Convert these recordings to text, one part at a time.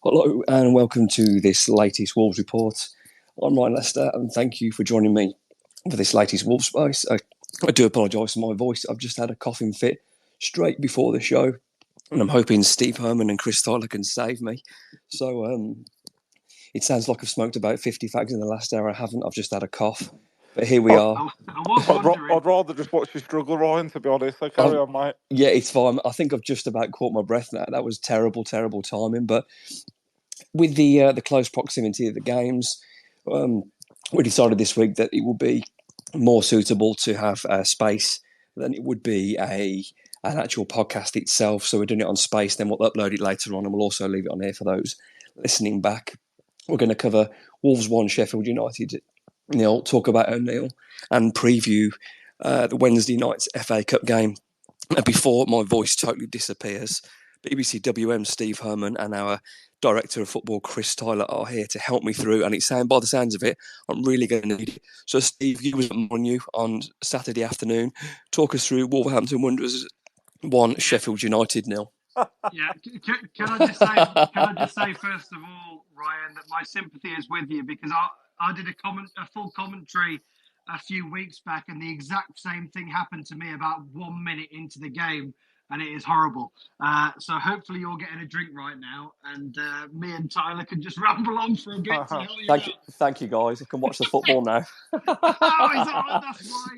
Hello and welcome to this latest Wolves report. I'm Ryan Lester and thank you for joining me for this latest Wolves space. I do apologise for my voice. I've just had a coughing fit straight before the show and I'm hoping Steve Herman and Chris Tyler can save me. So it sounds like I've smoked about 50 fags in the last hour. I haven't. I've just had a cough. But here we are. I was wondering. I'd rather just watch you struggle, Ryan, to be honest. So carry on, mate. Yeah, it's fine. I think I've just about caught my breath now. That was terrible timing. But with the close proximity of the games, we decided this week that it would be more suitable to have space than it would be an actual podcast itself. So we're doing it on space, then we'll upload it later on and we'll also leave it on here for those listening back. We're going to cover Wolves 1, Sheffield United 0, talk about O'Neill and preview the Wednesday night's FA Cup game. And before my voice totally disappears, BBC WM Steve Herman and our Director of Football Chris Tyler are here to help me through, and by the sounds of it, I'm really going to need it. So Steve, you was on you on Saturday afternoon. Talk us through Wolverhampton Wanderers 1, Sheffield United 0. Yeah, can I just say first of all, Ryan, that my sympathy is with you because I did a full commentary a few weeks back, and the exact same thing happened to me about 1 minute into the game, and it is horrible. So hopefully you're getting a drink right now, and me and Tyler can just ramble on for a bit. To help you Thank you, guys. I can watch the football now. That's why.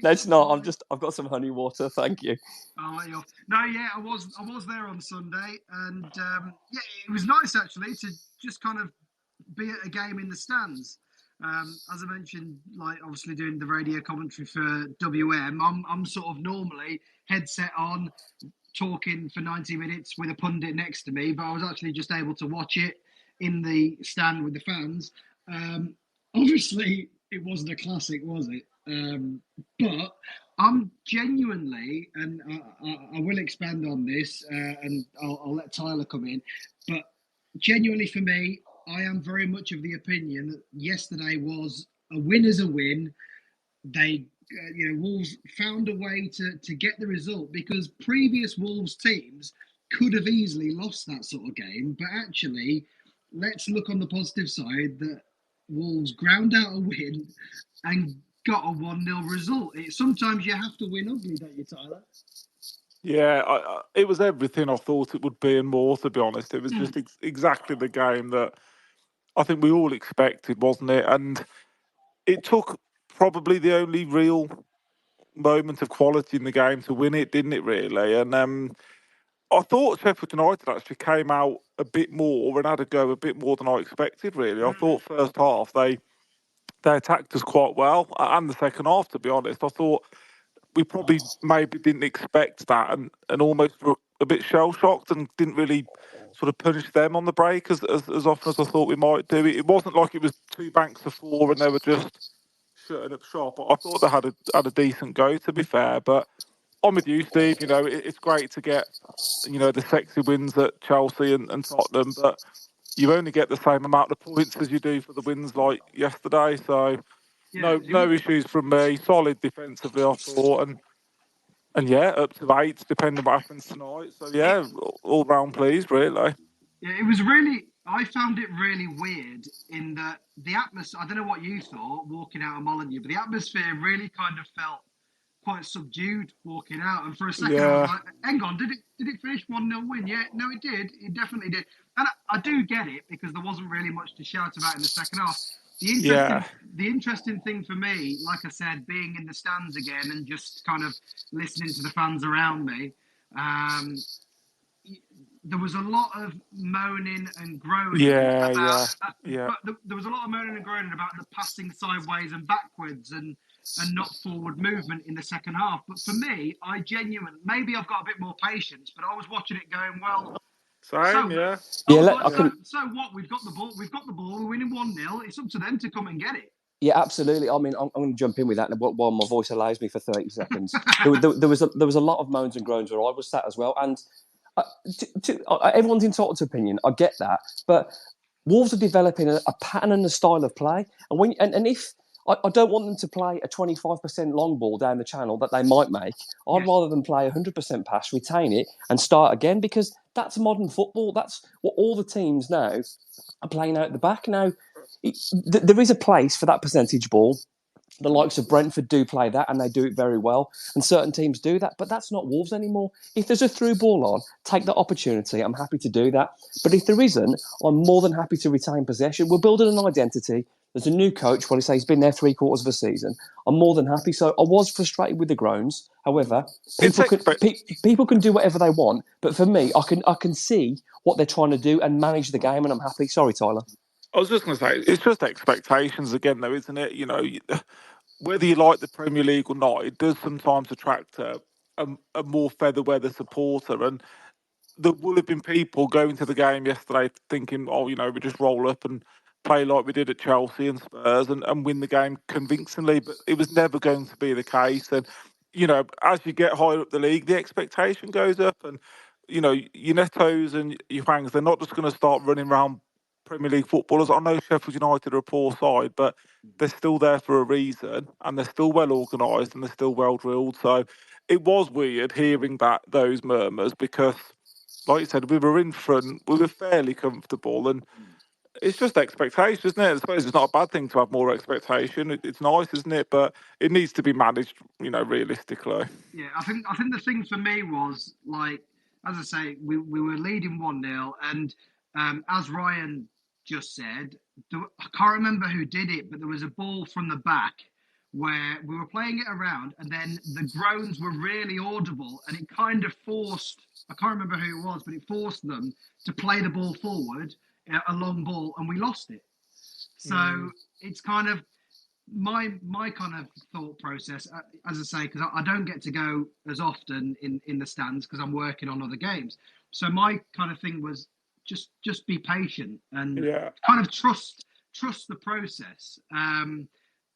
No, it's not. I've got some honey water. Thank you. I'll let you off. No, yeah, I was there on Sunday, and it was nice actually to just kind of be at a game in the stands. As I mentioned, like obviously doing the radio commentary for WM, I'm sort of normally headset on, talking for 90 minutes with a pundit next to me, but I was actually just able to watch it in the stand with the fans. Obviously, it wasn't a classic, was it? But I'm genuinely, and I will expand on this, and I'll let Tyler come in, but genuinely for me, I am very much of the opinion that yesterday was a win as a win. They, Wolves found a way to get the result because previous Wolves teams could have easily lost that sort of game. But actually, let's look on the positive side that Wolves ground out a win and got a 1-0 result. Sometimes you have to win ugly, don't you, Tyler? Yeah, it was everything I thought it would be and more, to be honest. It was just exactly the game that I think we all expected, wasn't it? And it took probably the only real moment of quality in the game to win it, didn't it, really? And I thought Sheffield United actually came out a bit more and had a go a bit more than I expected, really. I thought first half they attacked us quite well, and the second half, to be honest. I thought we probably maybe didn't expect that and almost were a bit shell-shocked and didn't really sort of punish them on the break as often as I thought we might do. It wasn't like it was 2 banks of 4 and they were just shutting up shop. I thought they had a decent go, to be fair. But I'm with you, Steve. It's great to get, the sexy wins at Chelsea and Tottenham, but you only get the same amount of points as you do for the wins like yesterday. So no issues from me. Solid defensively, I thought, and yeah, up to 8 depending on what happens tonight. So yeah, all round pleased, really. Yeah, I found it really weird in that the atmosphere, I don't know what you thought walking out of Molineux, but the atmosphere really kind of felt quite subdued walking out. And for a second, I was like, hang on, did it finish 1-0 win? Yeah, no, it did. It definitely did. And I do get it because there wasn't really much to shout about in the second half. The interesting thing for me, like I said, being in the stands again and just kind of listening to the fans around me, there was a lot of moaning and groaning. There was a lot of moaning and groaning about the passing sideways and backwards and not forward movement in the second half. But for me, maybe I've got a bit more patience, but I was watching it going, well... So what? We've got the ball, we're winning 1-0. It's up to them to come and get it. Yeah, absolutely. I mean, I'm going to jump in with that while my voice allows me for 30 seconds. there was a lot of moans and groans where I was sat as well. And everyone's entitled to opinion. I get that. But Wolves are developing a pattern and a style of play. And if I don't want them to play a 25% long ball down the channel that they might make. I'd rather them play 100% pass, retain it, and start again, because that's modern football. That's what all the teams now are playing out the back. Now, there is a place for that percentage ball. The likes of Brentford do play that, and they do it very well. And certain teams do that, but that's not Wolves anymore. If there's a through ball on, take that opportunity. I'm happy to do that. But if there isn't, I'm more than happy to retain possession. We're building an identity. There's a new coach. Well, he's been there 3/4 of the season. I'm more than happy. So I was frustrated with the groans. However, people can do whatever they want. But for me, I can see what they're trying to do and manage the game, and I'm happy. Sorry, Tyler. I was just going to say, it's just expectations again, though, isn't it? Whether you like the Premier League or not, it does sometimes attract a more feather weather supporter. And there will have been people going to the game yesterday thinking, oh, we just roll up and play like we did at Chelsea and Spurs and win the game convincingly. But it was never going to be the case. And, as you get higher up the league, the expectation goes up. And, your Netos and your Fangs, they're not just going to start running around Premier League footballers. I know Sheffield United are a poor side, but they're still there for a reason, and they're still well organised, and they're still well drilled. So it was weird hearing those murmurs, because, like you said, we were in front, we were fairly comfortable, and it's just expectation, isn't it? I suppose it's not a bad thing to have more expectation. It's nice, isn't it? But it needs to be managed, realistically. Yeah, I think the thing for me was, like, as I say, we were leading 1-0, and as Ryan just said, I can't remember who did it, but there was a ball from the back where we were playing it around, and then the groans were really audible, and it kind of forced, I can't remember who it was, but it forced them to play the ball forward, a long ball, and we lost it. So it's kind of my kind of thought process, as I say, because I don't get to go as often in the stands because I'm working on other games. So my kind of thing was just be patient and kind of trust the process.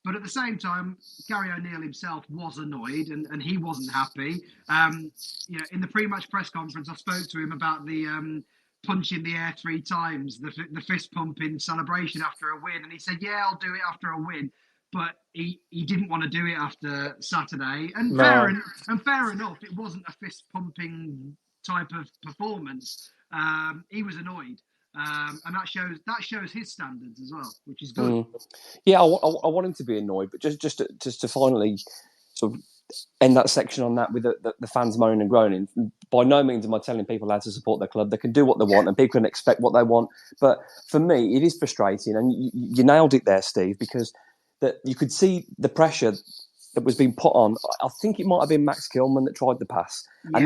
But at the same time, Gary O'Neill himself was annoyed and he wasn't happy. In the pre-match press conference, I spoke to him about the punch in the air 3 times, the fist pumping celebration after a win, and he said, "Yeah, I'll do it after a win." But he didn't want to do it after Saturday, and fair enough, it wasn't a fist pumping type of performance. He was annoyed, and that shows his standards as well, which is good. Yeah, I want him to be annoyed, but just to finally sort of end that section on that with the fans moaning and groaning. By no means am I telling people how to support their club. They can do what they want, and people can expect what they want. But for me, it is frustrating, and you nailed it there, Steve, because that you could see the pressure that was being put on. I think it might have been Max Kilman that tried the pass, and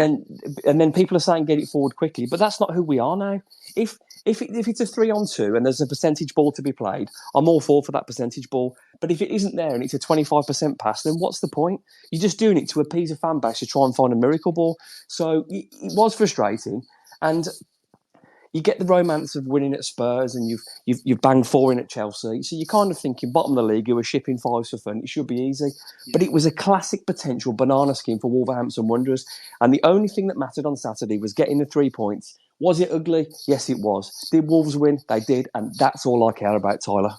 then people are saying get it forward quickly, but that's not who we are now. If it's a 3-on-2 and there's a percentage ball to be played, I'm all for that percentage ball. But if it isn't there and it's a 25% pass, then what's the point? You're just doing it to appease a fan base to try and find a miracle ball. So it was frustrating, and you get the romance of winning at Spurs, and you've banged 4 in at Chelsea. So you're kind of thinking, bottom of the league, you were shipping 5s for fun. It should be easy. Yeah. But it was a classic potential banana skin for Wolverhampton Wanderers. And the only thing that mattered on Saturday was getting the 3 points. Was it ugly? Yes, it was. Did Wolves win? They did. And that's all I care about, Tyler.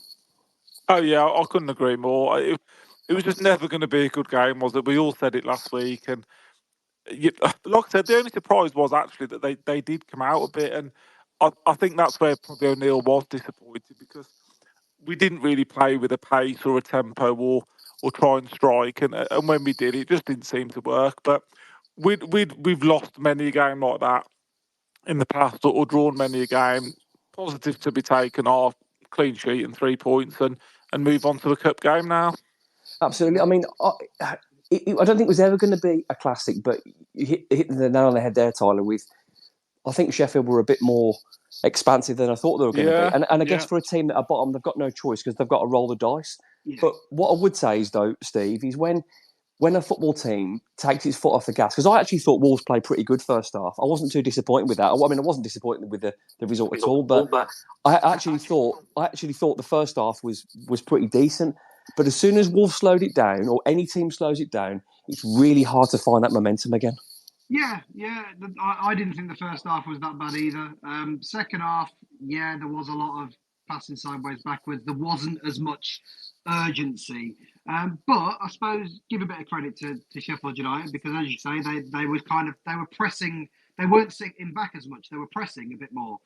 Oh, yeah, I couldn't agree more. It was just never going to be a good game, was it? We all said it last week. And like I said, the only surprise was actually that they did come out a bit, and I think that's where probably O'Neill was disappointed, because we didn't really play with a pace or a tempo or try and strike, and when we did, it just didn't seem to work. But we've lost many a game like that in the past, or drawn many a game. Positive to be taken off, clean sheet and 3 points, and move on to the cup game now. Absolutely. I mean, I don't think it was ever going to be a classic, but you hit the nail on the head there, Tyler, I think Sheffield were a bit more expansive than I thought they were going to be. And I guess for a team that are bottom, they've got no choice because they've got to roll the dice. Yeah. But what I would say is, though, Steve, is when a football team takes its foot off the gas, because I actually thought Wolves played pretty good first half. I wasn't too disappointed with that. I mean, I wasn't disappointed with the result at all, but I actually thought the first half was pretty decent. But as soon as Wolves slowed it down, or any team slows it down, it's really hard to find that momentum again. Yeah. I didn't think the first half was that bad either. Second half, there was a lot of passing sideways, backwards. There wasn't as much urgency. But I suppose give a bit of credit to Sheffield United, because, as you say, they were pressing. They weren't sitting back as much. They were pressing a bit more.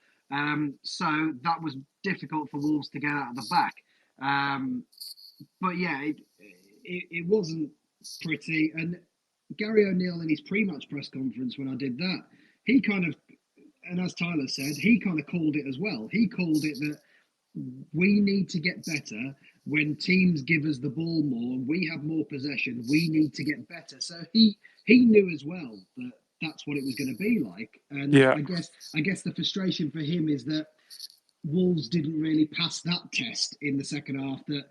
So that was difficult for Wolves to get out of the back. But yeah, it wasn't pretty. And Gary O'Neill, in his pre-match press conference when I did that, he kind of, and as Tyler said, he kind of called it as well. He called it that we need to get better when teams give us the ball more. We have more possession. We need to get better. So he knew as well that that's what it was going to be like. And Yeah. I guess the frustration for him is that Wolves didn't really pass that test in the second half. That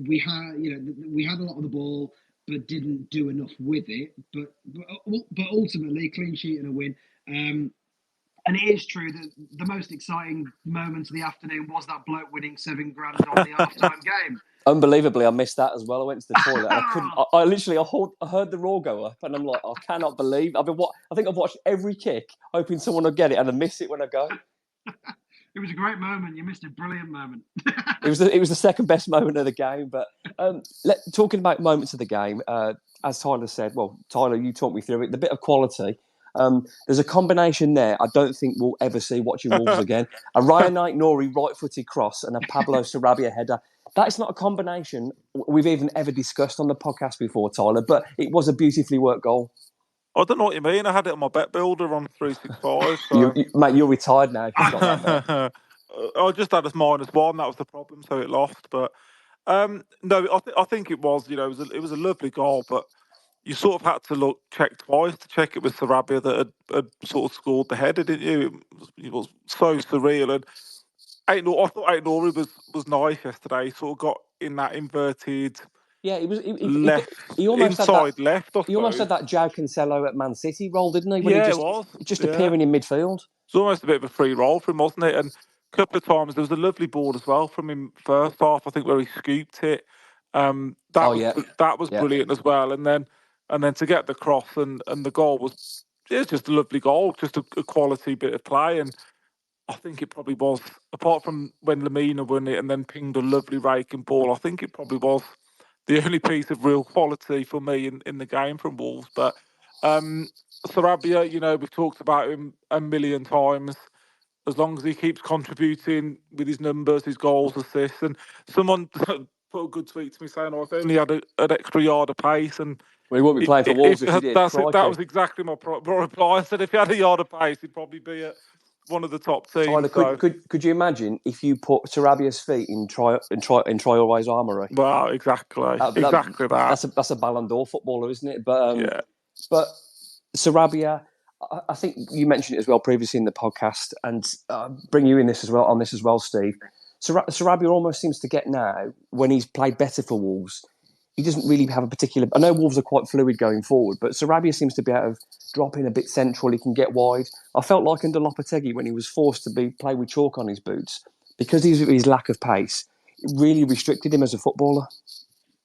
we had a lot of the ball, but didn't do enough with it. But ultimately, clean sheet and a win. And it is true that the most exciting moment of the afternoon was that bloke winning $7,000 on the halftime game. Unbelievably, I missed that as well. I went to the toilet and I couldn't. I literally, I heard the roar go up, and I'm like, I cannot believe. I think I've watched every kick, hoping someone will get it, and I miss it when I go. It was a great moment. You missed a brilliant moment. It was the second best moment of the game. But talking about moments of the game, as Tyler said, well, Tyler, you talked me through it. The bit of quality. There's a combination there I don't think we'll ever see watching Wolves again. A Ryan Knight-Nori right-footed cross and a Pablo Sarabia header. That's not a combination we've even ever discussed on the podcast before, Tyler, but it was a beautifully worked goal. I don't know what you mean. I had it on my bet builder on 365. So. Mate, you're retired now if you've got that bet. I just had us -1. That was the problem, so it lost. But no, I think it was. You know, it was a lovely goal, but you sort of had to check twice to check it was Sarabia that had sort of scored the header, didn't you? It was so surreal. And I thought Aït-Nouri was nice yesterday. He sort of got in that inverted. Yeah, he was left. He almost inside had that, left. He almost had that João Cancelo at Man City role, didn't he? When it was just appearing in midfield. It's almost a bit of a free roll for him, wasn't it? And a couple of times there was a lovely ball as well from him first half. I think where he scooped it. That was brilliant as well. And then to get the cross and the goal was just a lovely goal, just a quality bit of play. And I think it probably was, apart from when Lamina won it and then pinged a lovely raking ball, I think it probably was the only piece of real quality for me in the game from Wolves. But Sarabia, you know, we've talked about him a million times. As long as he keeps contributing with his numbers, his goals, assists, and someone put a good tweet to me saying, "Oh, if only had an extra yard of pace." And well, he wouldn't be playing for Wolves if he did. That was exactly my reply. I said if he had a yard of pace, he'd probably be at one of the top teams. Tyler, could you imagine if you put Sarabia's feet in Traore's armoury? Well, exactly. That's a Ballon d'Or footballer, isn't it? But but Sarabia, I think you mentioned it as well previously in the podcast, and bring you in this as well, Steve. Sarabia almost seems to get now, when he's played better for Wolves, he doesn't really have a particular. I know Wolves are quite fluid going forward, but Sarabia seems to be able to drop in a bit central. He can get wide. I felt like under Lopetegui when he was forced to play with chalk on his boots because of his lack of pace. It really restricted him as a footballer.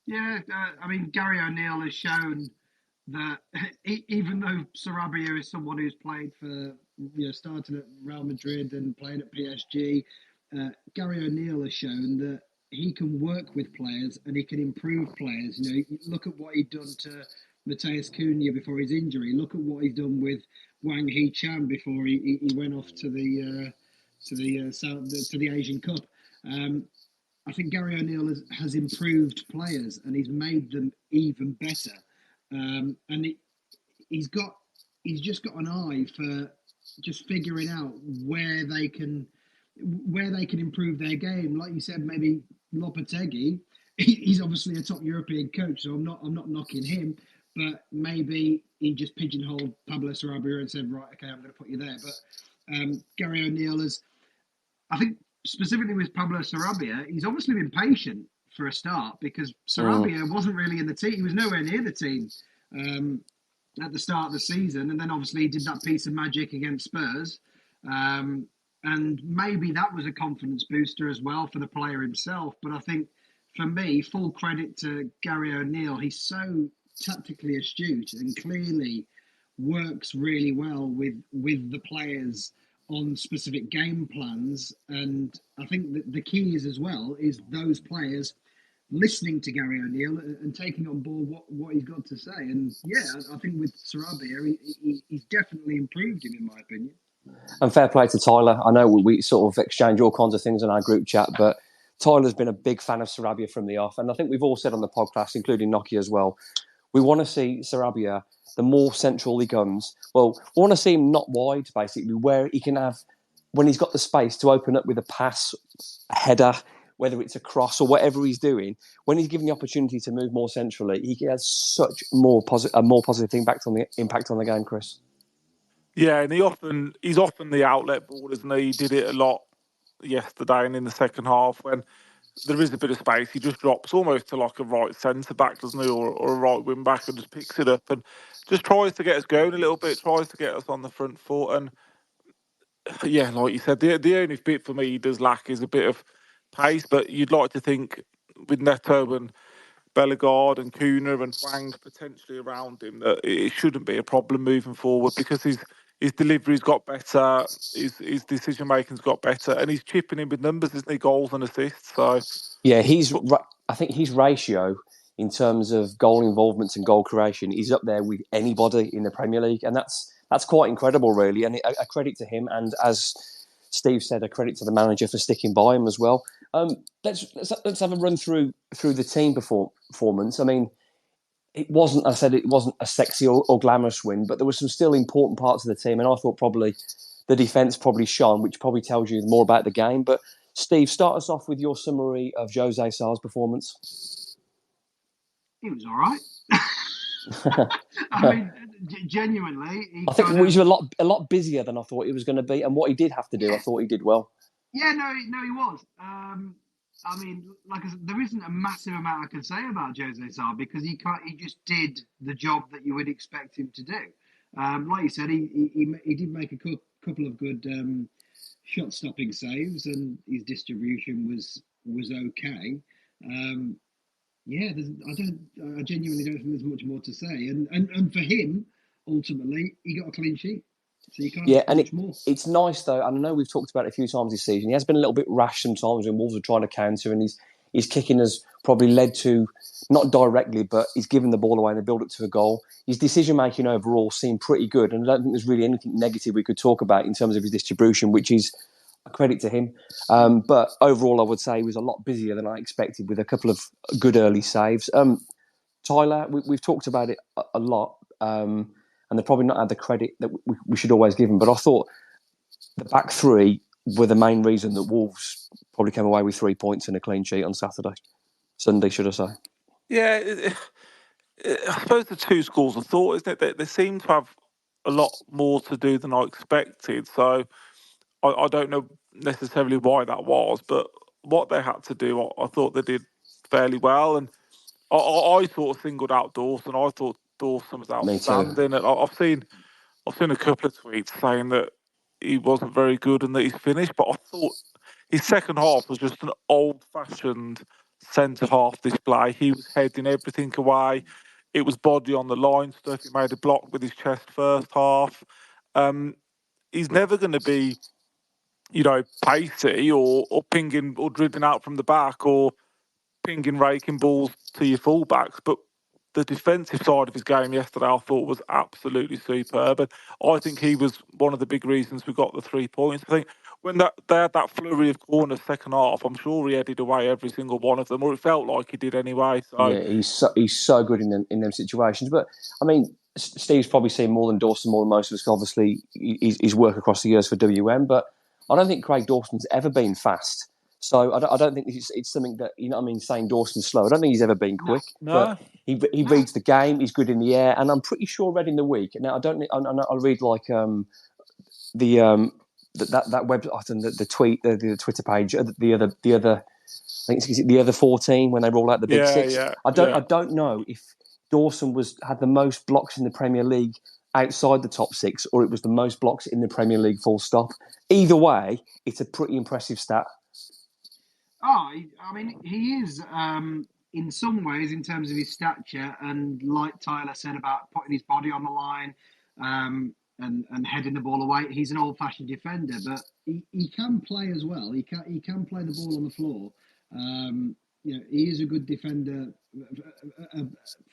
Yeah, I mean, Gary O'Neill has shown that even though Sarabia is someone who's played for, starting at Real Madrid and playing at PSG, Gary O'Neill has shown that he can work with players and he can improve players. You know, look at what he'd done to Matheus Cunha before his injury. Look at what he's done with Wang Hee-chan before he went off to the Asian Cup. I think Gary O'Neill has improved players and he's made them even better. And he's just got an eye for just figuring out where they can improve their game. Like you said, maybe Lopetegui, he's obviously a top European coach, so I'm not knocking him, but maybe he just pigeonholed Pablo Sarabia and said, right, okay, I'm going to put you there. But Gary O'Neill I think specifically with Pablo Sarabia, he's obviously been patient for a start because Sarabia wasn't really in the team. He was nowhere near the team at the start of the season. And then obviously he did that piece of magic against Spurs. And maybe that was a confidence booster as well for the player himself. But I think for me, full credit to Gary O'Neill. He's so tactically astute and clearly works really well with the players on specific game plans. And I think that the key is as well is those players listening to Gary O'Neill and taking on board what he's got to say. And yeah, I think with Sarabia, he's definitely improved him, in my opinion. And fair play to Tyler. I know we sort of exchange all kinds of things in our group chat, but Tyler's been a big fan of Sarabia from the off. And I think we've all said on the podcast, including Nokia as well, we want to see Sarabia, the more central he comes. Well, we want to see him not wide, basically, where he can have, when he's got the space to open up with a pass, a header, whether it's a cross or whatever he's doing, when he's given the opportunity to move more centrally, he has such a more positive impact on the game, Chris. Yeah, and he's often the outlet ball, isn't he? He did it a lot yesterday and in the second half when there is a bit of space. He just drops almost to like a right centre back, doesn't he, or a right wing back, and just picks it up and just tries to get us going a little bit, tries to get us on the front foot. And yeah, like you said, the only bit for me he does lack is a bit of pace. But you'd like to think with Neto and Bellegarde and Kuna and Wang potentially around him that it shouldn't be a problem moving forward because his delivery's got better, his decision making's got better, and he's chipping in with numbers, isn't he? Goals and assists. So yeah, I think his ratio in terms of goal involvement and goal creation is up there with anybody in the Premier League, and that's quite incredible, really. And a credit to him, and as Steve said, a credit to the manager for sticking by him as well. Let's have a run through the team performance. I mean, it wasn't a sexy or glamorous win, but there were some still important parts of the team, and I thought probably the defence probably shone, which probably tells you more about the game. But Steve, start us off with your summary of Jose Sar's performance. It was all right. I mean, genuinely, I think he was a lot busier than I thought he was going to be, and what he did have to do, I thought he did well. Yeah, no, he was. I mean, like I said, there isn't a massive amount I can say about Jose Sarr because he just did the job that you would expect him to do. Like you said, he did make a couple of good shot-stopping saves, and his distribution was okay. Yeah, I genuinely don't think there's much more to say. And for him, ultimately, he got a clean sheet. So you can't ask much more. It's nice though, and I know we've talked about it a few times this season. He has been a little bit rash sometimes when Wolves are trying to counter, and his kicking has probably led to, not directly, but he's given the ball away in the build up to a goal. His decision making overall seemed pretty good, and I don't think there's really anything negative we could talk about in terms of his distribution, which is a credit to him. But overall, I would say he was a lot busier than I expected with a couple of good early saves. Tyler, we've talked about it a lot. And they've probably not had the credit that we should always give them. But I thought the back three were the main reason that Wolves probably came away with 3 points and a clean sheet on Sunday, should I say. yeah, I suppose the two schools of thought, isn't it? They seem to have a lot more to do than I expected. So I don't know necessarily why that was, but what they had to do, I thought they did fairly well. And I sort of singled out Dawson. I thought Dawson was outstanding. And I've seen a couple of tweets saying that he wasn't very good and that he's finished, but I thought his second half was just an old-fashioned centre-half display. He was heading everything away. It was body on the line stuff. He made a block with his chest first half. He's never going to be, pacey or pinging or dribbling out from the back or pinging, raking balls to your fullbacks, but the defensive side of his game yesterday, I thought, was absolutely superb. And I think he was one of the big reasons we got the 3 points. I think when they had that flurry of corners second half, I'm sure he headed away every single one of them, or it felt like he did anyway. So yeah, he's so good in them situations. But I mean, Steve's probably seen more than Dawson, more than most of us. Obviously, his work across the years for WM, but I don't think Craig Dawson's ever been fast. So I don't think it's something that, you know what I mean, saying Dawson's slow. I don't think he's ever been quick. No. But he reads the game. He's good in the air, and I'm pretty sure read in the week. Now I'll read like that web, the tweet, the Twitter page, the other. I think it's the other 14 when they roll out the big six. Yeah, I don't know if Dawson had the most blocks in the Premier League outside the top six, or it was the most blocks in the Premier League. Full stop. Either way, it's a pretty impressive stat. Oh, I mean, he is in some ways in terms of his stature, and like Tyler said about putting his body on the line, and heading the ball away. He's an old-fashioned defender, but he can play as well. He can play the ball on the floor. He is a good defender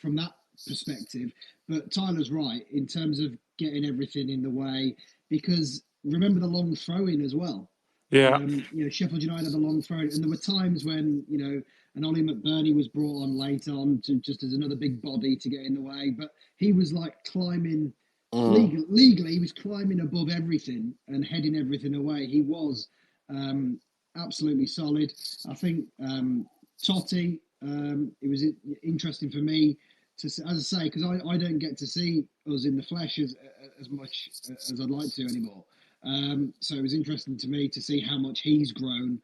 from that perspective. But Tyler's right in terms of getting everything in the way, because remember the long throw-in as well. Yeah. Sheffield United had a long throw-in, and there were times when an Ollie McBurney was brought on late on to just as another big body to get in the way, but he was like climbing. Legally, he was climbing above everything and heading everything away. He was absolutely solid. I think Totti, it was interesting for me to, as I say, because I don't get to see us in the flesh as much as I'd like to anymore. So it was interesting to me to see how much he's grown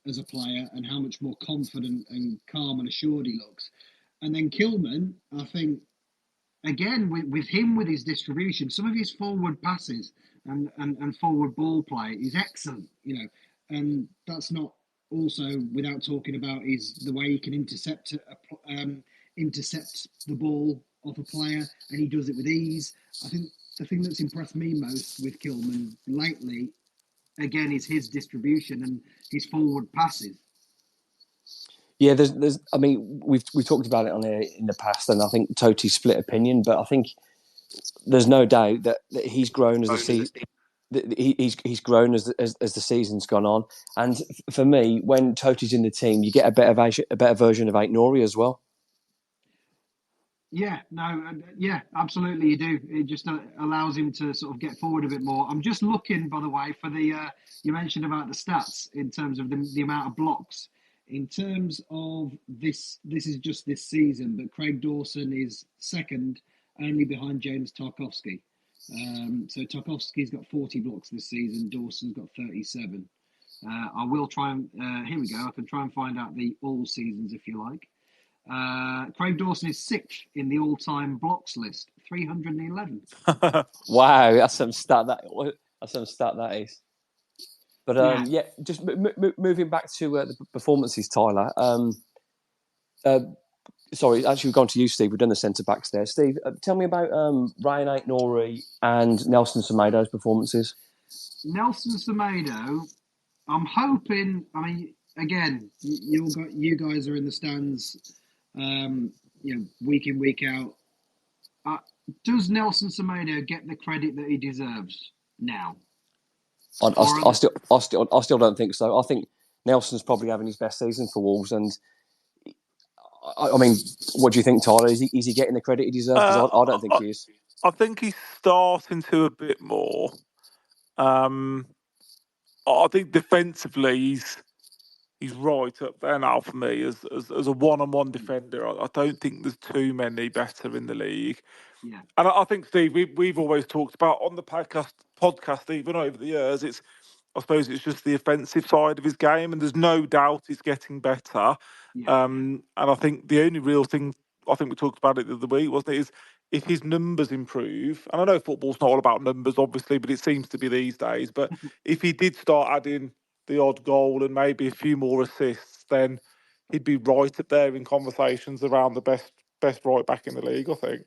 as a player and how much more confident and calm and assured he looks. And then Kilman, I think, again, with him, with his distribution, some of his forward passes and forward ball play is excellent, and that's not also without talking about the way he can intercept the ball off a player, and he does it with ease. I think the thing that's impressed me most with Kilman lately, again, is his distribution and his forward passes. Yeah, there's. I mean, we've talked about it on here in the past, and I think Totti split opinion, but I think there's no doubt that he's grown as the season. He's grown as the season's gone on, and for me, when Totti's in the team, you get a better version of Ait-Nouri as well. Yeah, absolutely, you do. It just allows him to sort of get forward a bit more. I'm just looking, by the way, for the you mentioned about the stats in terms of the amount of blocks. In terms of this is just this season, but Craig Dawson is second, only behind James Tarkowski. So Tarkowski's got 40 blocks this season. Dawson's got 37. I will try and here we go. I can try and find out the all seasons if you like. Craig Dawson is sixth in the all-time blocks list, 311. Wow, that's some stat that is. But just moving back to the performances, Tyler. Sorry, actually, we've gone to you, Steve. We've done the centre backs there. Steve, tell me about Ryan Ait-Nouri and Nelson Semedo's performances. Nelson Semedo, I'm hoping. I mean, again, you guys are in the stands, week in, week out. Does Nelson Semedo get the credit that he deserves now? I still don't think so. I think Nelson's probably having his best season for Wolves, and I mean, what do you think, Tyler? Is he getting the credit he deserves? Because I don't think he is. I think he's starting to a bit more. I think defensively he's right up there now for me as a one-on-one defender. I don't think there's too many better in the league. Yeah. And I think, Steve, we've always talked about on the podcast even over the years, I suppose it's just the offensive side of his game, and there's no doubt he's getting better. Yeah. And I think the only real thing, I think we talked about it the other week, wasn't it, is if his numbers improve, and I know football's not all about numbers, obviously, but it seems to be these days, but if he did start adding the odd goal and maybe a few more assists, then he'd be right up there in conversations around the best right back in the league, I think.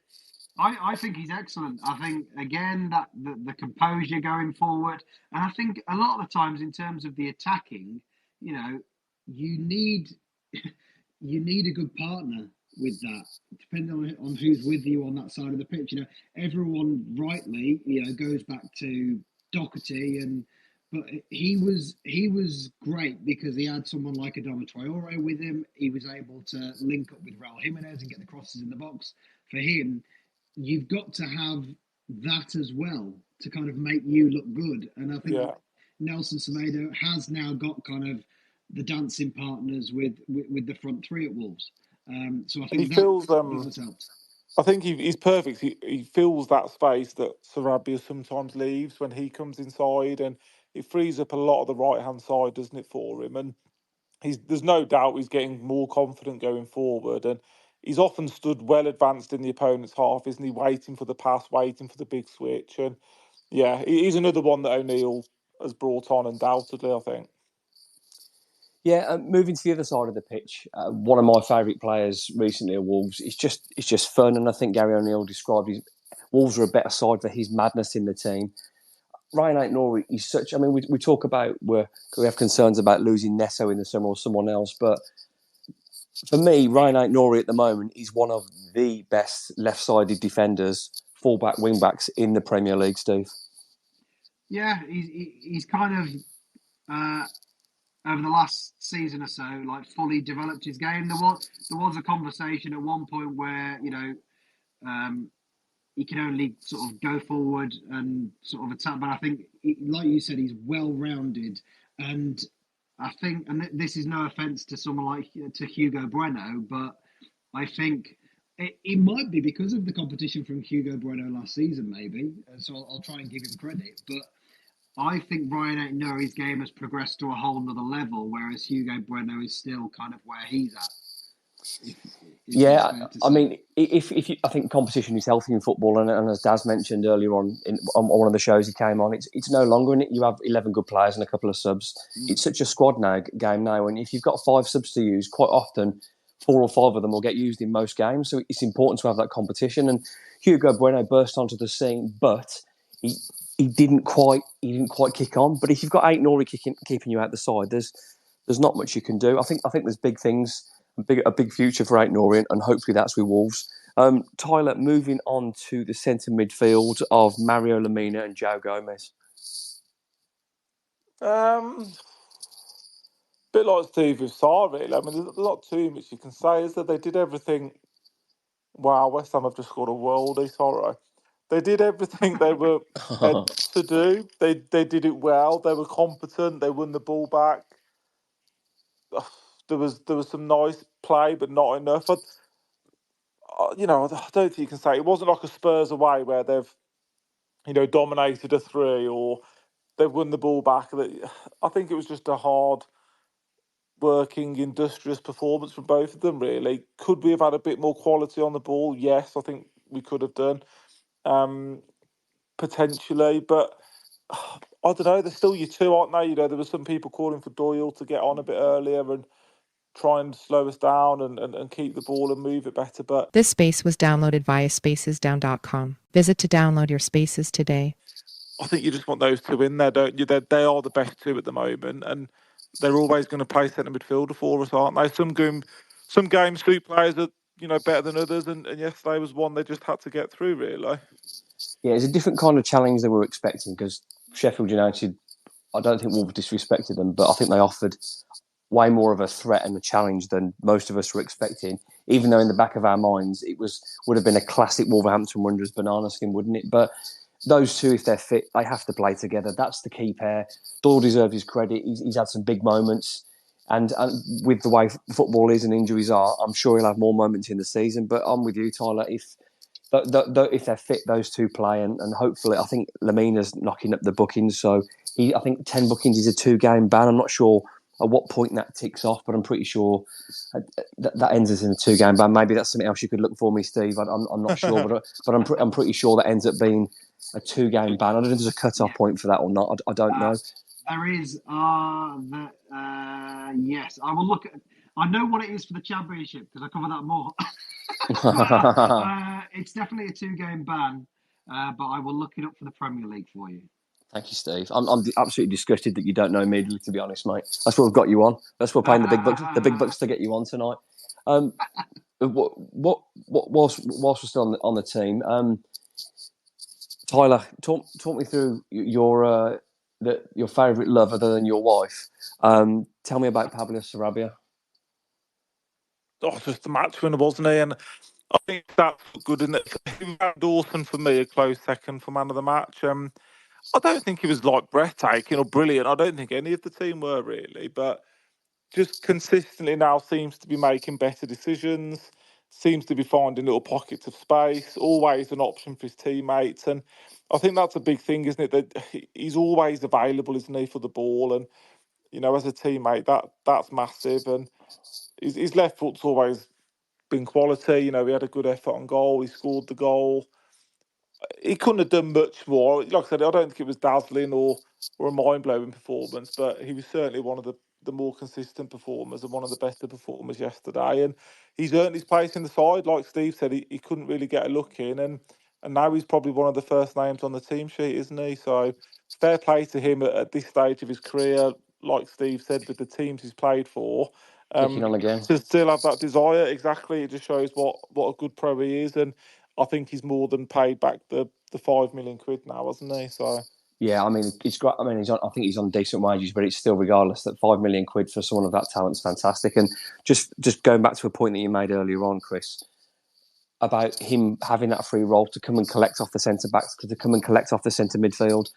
I think he's excellent. I think, again, that the composure going forward. And I think a lot of the times in terms of the attacking, you need a good partner with that, depending on who's with you on that side of the pitch. Everyone rightly, goes back to Doherty, but he was great because he had someone like Adama Traore with him. He was able to link up with Raul Jimenez and get the crosses in the box. For him, you've got to have that as well to kind of make you look good. And I think Nelson Semedo has now got kind of the dancing partners with the front three at Wolves. So I think that has helped. I think he's perfect. He fills that space that Sarabia sometimes leaves when he comes inside, and it frees up a lot of the right-hand side, doesn't it, for him? And there's no doubt he's getting more confident going forward, and he's often stood well advanced in the opponent's half, isn't he? Waiting for the pass, waiting for the big switch. And yeah, he's another one that O'Neill has brought on, undoubtedly, I think. Yeah, moving to the other side of the pitch, one of my favourite players recently at Wolves. It's just fun, and I think Gary O'Neill described Wolves are a better side for his madness in the team. Ryan Aït-Nouri, he's such. I mean, we talk about we have concerns about losing Neto in the summer or someone else, but for me, Ryan Aït-Nouri at the moment is one of the best left-sided defenders, fullback, wingbacks in the Premier League. Steve. Yeah, he's kind of over the last season or so, like fully developed his game. There was a conversation at one point where he can only sort of go forward and sort of attack. But I think, like you said, he's well rounded, and I think, and this is no offense to someone like to Hugo Bueno, but I think it might be because of the competition from Hugo Bueno last season, maybe. So I'll try and give him credit, but I think Ryan Aït-Nouri's game has progressed to a whole nother level, whereas Hugo Bueno is still kind of where he's at. Yeah, I mean, if you, I think competition is healthy in football, and as Daz mentioned earlier on one of the shows he came on, it's no longer in it. You have 11 good players and a couple of subs. It's such a squad game now, and if you've got 5 subs to use, quite often 4 or 5 of them will get used in most games. So it's important to have that competition. And Hugo Bueno burst onto the scene, but he didn't quite kick on. But if you've got Aït-Nouri keeping you out the side, there's not much you can do. I think there's big things. A big future for Aït-Nouri, and hopefully that's with Wolves. Tyler, moving on to the centre midfield of Mario Lemina and João Gomez. Bit like Steve with Sarabia. I mean, there's not too much you can say, is that they did everything. Wow, West Ham have just scored a worldie. Sorry, they did everything they were meant to do. They did it well. They were competent. They won the ball back. There was some nice play, but not enough. I don't think you can say it wasn't like a Spurs away where they've, dominated a 3 or they've won the ball back. I think it was just a hard working, industrious performance from both of them, really. Could we have had a bit more quality on the ball? Yes, I think we could have done, potentially. But I don't know, they're still your 2, aren't they? There were some people calling for Doyle to get on a bit earlier and try and slow us down and keep the ball and move it better. But this space was downloaded via spacesdown.com. Visit to download your spaces today. I think you just want those 2 in there, don't you? They are the best 2 at the moment, and they're always going to play centre midfielder for us, aren't they? Some games 2 players are better than others, and yesterday was one they just had to get through, really. Yeah, it's a different kind of challenge they were expecting, because Sheffield United, I don't think Wolves disrespected them, but I think they offered way more of a threat and a challenge than most of us were expecting, even though in the back of our minds it would have been a classic Wolverhampton Wanderers banana skin, wouldn't it? But those 2, if they're fit, they have to play together. That's the key pair. Doyle deserves his credit. He's had some big moments, and with the way football is and injuries are, I'm sure he'll have more moments in the season. But I'm with you, Tyler. If they're fit, those 2 play, and hopefully, I think Lemina's knocking up the bookings. So I think 10 bookings is a 2-game ban. I'm not sure at what point that ticks off, but I'm pretty sure that ends us in a 2-game ban. Maybe that's something else you could look for me, Steve. I'm not sure, but I'm pretty sure that ends up being a 2-game ban. I don't know if there's a cut-off point for that or not. I don't know. There is. Yes, I will look at. I know what it is for the Championship because I cover that more. It's definitely a 2-game ban, but I will look it up for the Premier League for you. Thank you, Steve. I'm absolutely disgusted that you don't know immediately, to be honest, mate. That's what we've got you on. That's what we're paying the big bucks to get you on tonight. Whilst we're still on the team, Tyler, talk me through your favourite love other than your wife. Tell me about Pablo Sarabia. Oh, just the match winner, wasn't he? And I think that's good, isn't it? Dawson, for me, a close second for man of the match. I don't think he was like breathtaking or brilliant. I don't think any of the team were really, but just consistently now seems to be making better decisions, seems to be finding little pockets of space, always an option for his teammates. And I think that's a big thing, isn't it? That he's always available, isn't he, for the ball? And, as a teammate, that's massive. And his left foot's always been quality. He had a good effort on goal. He scored the goal. He couldn't have done much more. Like I said, I don't think it was dazzling or a mind-blowing performance, but he was certainly one of the more consistent performers and one of the better performers yesterday. And he's earned his place in the side. Like Steve said, he couldn't really get a look in. And and now he's probably one of the first names on the team sheet, isn't he? So fair play to him at this stage of his career, like Steve said, with the teams he's played for. Kicking on again. To still have that desire, exactly. It just shows what a good pro he is, and I think he's more than paid back the £5 million now, hasn't he? So yeah, I mean, it's great. I mean, I think he's on decent wages, but it's still, regardless, that £5 million for someone of that talent is fantastic. And just going back to a point that you made earlier on, Chris, about him having that free role to come and collect off the centre backs, to come and collect off the centre midfield,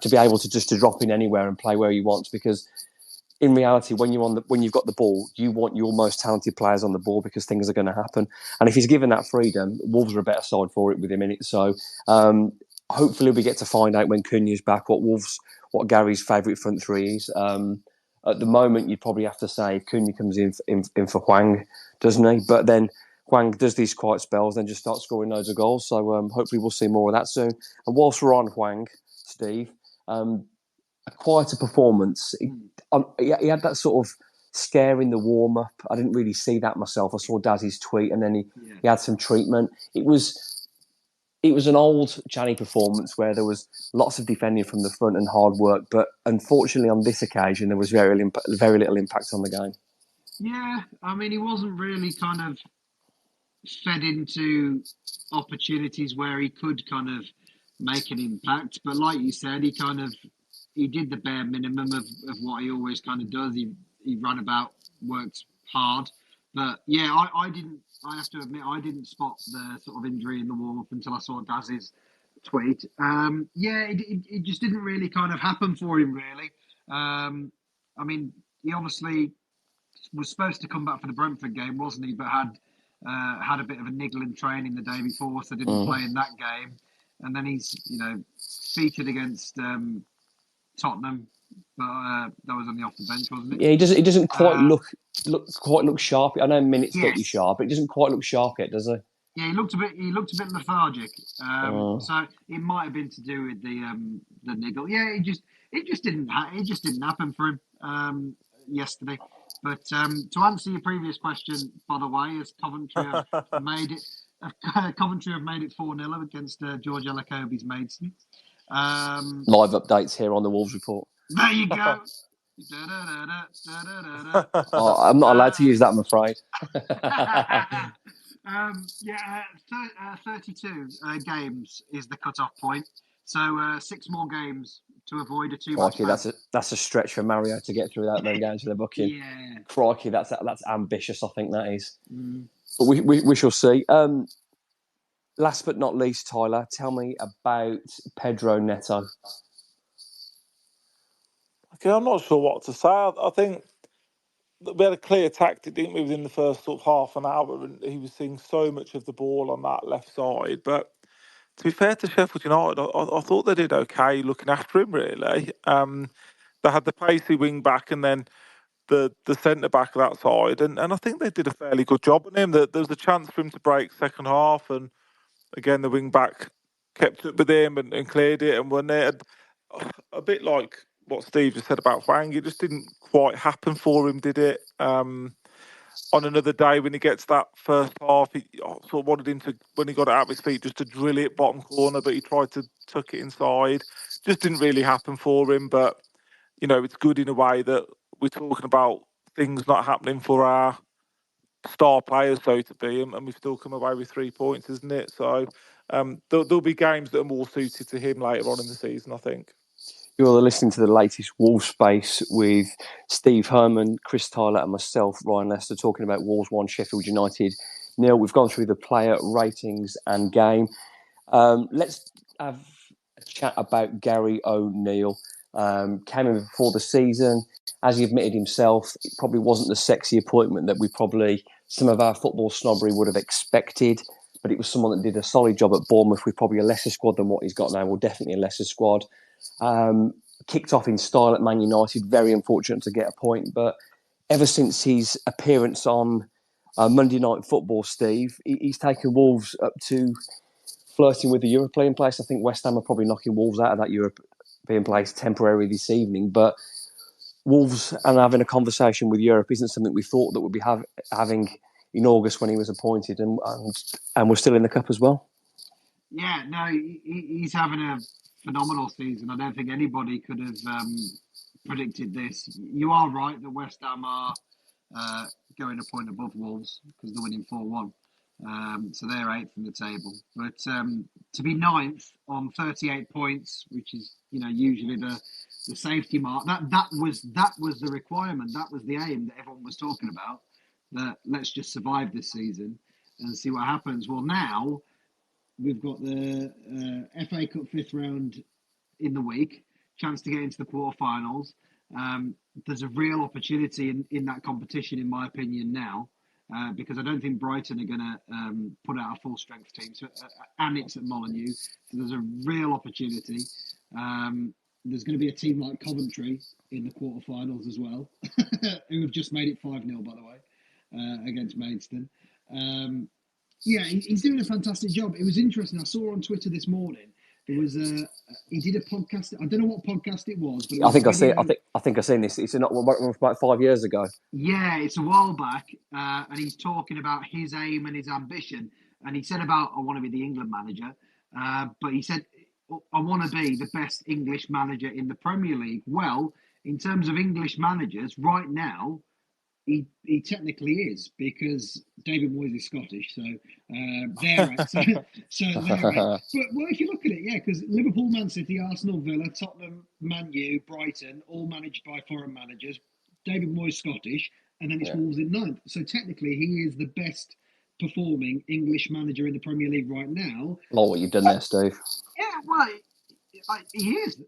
to be able to just to drop in anywhere and play where he wants, because in reality, when you've got the ball, you want your most talented players on the ball because things are going to happen. And if he's given that freedom, Wolves are a better side for it with him in it. So hopefully we get to find out when Cunha's back what Gary's favourite front three is. At the moment, you'd probably have to say Cunha comes in for Hwang, doesn't he? But then Hwang does these quiet spells, then just starts scoring loads of goals. So hopefully we'll see more of that soon. And whilst we're on Hwang, Steve, a quieter performance. He had that sort of scare in the warm-up. I didn't really see that myself. I saw Dazzy's tweet, and then he had some treatment. It was an old Channy performance where there was lots of defending from the front and hard work, but unfortunately on this occasion there was very little impact on the game. Yeah, I mean, he wasn't really kind of fed into opportunities where he could kind of make an impact. But like you said, he did the bare minimum of what he always kind of does. He ran about, worked hard. But yeah, I have to admit, I didn't spot the sort of injury in the warm-up until I saw Daz's tweet. It just didn't really kind of happen for him, really. I mean, he obviously was supposed to come back for the Brentford game, wasn't he? But had a bit of a niggle in training the day before, so didn't play in that game. And then he's, featured against Tottenham, but that was only off the bench, wasn't it? Yeah, he doesn't quite look sharp. I know minutes get you sharp, but he doesn't quite look sharp yet, does he? Yeah, he looked a bit lethargic. So it might have been to do with the niggle. Yeah, it just didn't happen for him yesterday. But to answer your previous question, by the way, as Coventry have made it 4-0 against George Elokobi's Maidstone. Live updates here on the Wolves Report. There you go. I'm not allowed to use that, I'm afraid. 32 games is the cut-off point. So 6 more games to avoid a 2-match ban. That's a stretch for Mario to get through that then going to the booking. Yeah. Crikey, that's ambitious, I think that is. But we shall see. Last but not least, Tyler, tell me about Pedro Neto. Okay, I'm not sure what to say. I think we had a clear tactic, didn't we, within the first sort of half an hour, and he was seeing so much of the ball on that left side. But to be fair to Sheffield United, I thought they did okay looking after him, really. They had the pacey wing back and then the centre back of that side, and I think they did a fairly good job on him. There was a chance for him to break second half, and again the wing back kept up with him and cleared it and won it. A bit like what Steve just said about Hwang, it just didn't quite happen for him, did it? On another day, when he gets that first half, I sort of wanted him to, when he got it out of his feet, just to drill it bottom corner, but he tried to tuck it inside. Just didn't really happen for him, but, it's good in a way that we're talking about things not happening for our star players, so to be, and we've still come away with 3 points, isn't it? So there'll be games that are more suited to him later on in the season, I think. You're listening to the latest Wolves Space with Steve Herman, Chris Tyler and myself, Ryan Lester, talking about Wolves 1, Sheffield United 0. We've gone through the player ratings and game. Let's have a chat about Gary O'Neill. Came in before the season. As he admitted himself, it probably wasn't the sexy appointment that some of our football snobbery would have expected, but it was someone that did a solid job at Bournemouth with probably a lesser squad than what he's got now, or definitely a lesser squad. Kicked off in style at Man United, very unfortunate to get a point, but ever since his appearance on Monday Night Football, Steve, he's taken Wolves up to flirting with the European place. I think West Ham are probably knocking Wolves out of that European place temporarily this evening, but Wolves and having a conversation with Europe isn't something we thought that we'd be having in August when he was appointed, and we're still in the cup as well. Yeah, no, he's having a phenomenal season. I don't think anybody could have predicted this. You are right that West Ham are uh, going a point above Wolves because they're winning 4-1. So they're eighth in the table. But to be ninth on 38 points, which is usually the safety mark, that was the requirement. That was the aim that everyone was talking about. That let's just survive this season and see what happens. Well, now we've got the FA Cup fifth round in the week, chance to get into the quarterfinals. There's a real opportunity in that competition, in my opinion, now, because I don't think Brighton are going to put out a full strength team. So, and it's at Molineux, so there's a real opportunity. There's going to be a team like Coventry in the quarterfinals as well, who have just made it 5-0, by the way, against Maidstone. Yeah, he's doing a fantastic job. It was interesting. I saw on Twitter this morning there was he did a podcast. I don't know what podcast it was, but I think I've seen this. It's not about 5 years ago. Yeah, it's a while back, and he's talking about his aim and his ambition. And he said about I want to be the England manager, but he said I want to be the best English manager in the Premier League. Well, in terms of English managers, right now, he technically is because David Moyes is Scottish, so they're right. So they're right. But well, if you look at it, yeah, because Liverpool, Man City, Arsenal, Villa, Tottenham, Man U, Brighton, all managed by foreign managers. David Moyes Scottish, and then it's Wolves in ninth. So technically, he is the best performing English manager in the Premier League right now. Like what you've done there, Steve. Yeah, well, he is,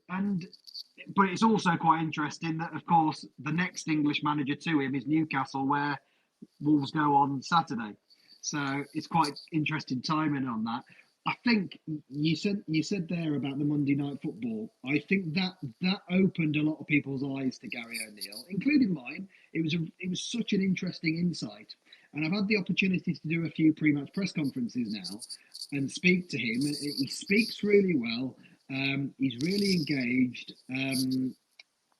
but it's also quite interesting that, of course, the next English manager to him is Newcastle, where Wolves go on Saturday. So it's quite interesting timing on that. I think you said there about the Monday night football. I think that opened a lot of people's eyes to Gary O'Neill, including mine. It was such an interesting insight, and I've had the opportunity to do a few pre-match press conferences now and speak to him. He speaks really well. He's really engaged.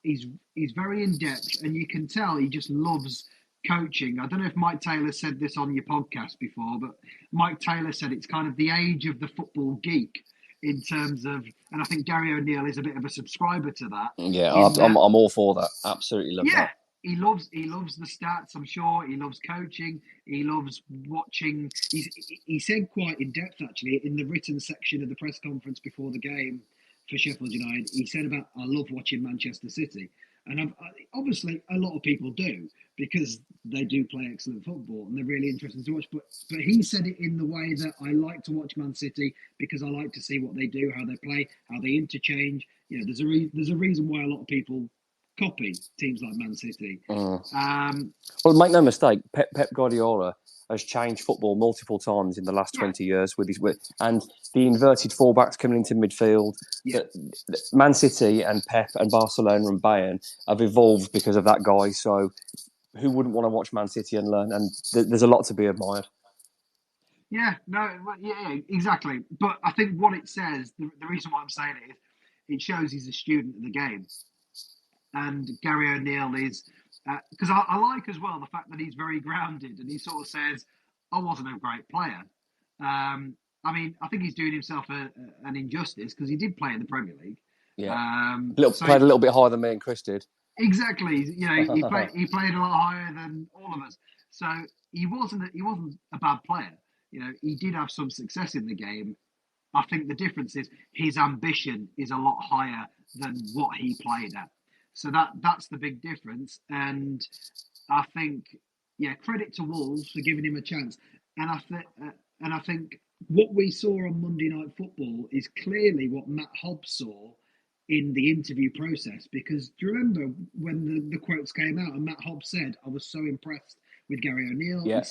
He's very in depth, and you can tell he just loves coaching. I don't know if Mike Taylor said this on your podcast before, but Mike Taylor said it's kind of the age of the football geek in terms of, and I think Gary O'Neill is a bit of a subscriber to that. Yeah, I'm all for that. Absolutely love that. He loves the stats. I'm sure he loves coaching. He loves watching. He said quite in depth actually in the written section of the press conference before the game for Sheffield United. He said about I love watching Manchester City, and obviously a lot of people do because they do play excellent football and they're really interesting to watch. But he said it in the way that I like to watch Man City because I like to see what they do, how they play, how they interchange. You know, there's a reason why a lot of people copy teams like Man City. Well, make no mistake, Pep Guardiola has changed football multiple times in the last 20 years and the inverted fullbacks coming into midfield. Yeah. Man City and Pep and Barcelona and Bayern have evolved because of that guy. So who wouldn't want to watch Man City and learn? And there's a lot to be admired. Yeah, exactly. But I think what it says, the reason why I'm saying it is, it shows he's a student of the game. And Gary O'Neill is, because I like as well the fact that he's very grounded and he sort of says, I wasn't a great player. I mean, I think he's doing himself an injustice because he did play in the Premier League. Yeah, played a little bit higher than me and Chris did. Exactly. You know, he played a lot higher than all of us. So he wasn't a bad player. You know, he did have some success in the game. I think the difference is his ambition is a lot higher than what he played at. So that's the big difference. And I think, credit to Wolves for giving him a chance. And I think what we saw on Monday Night Football is clearly what Matt Hobbs saw in the interview process. Because do you remember when the quotes came out and Matt Hobbs said, I was so impressed with Gary O'Neill. Yeah.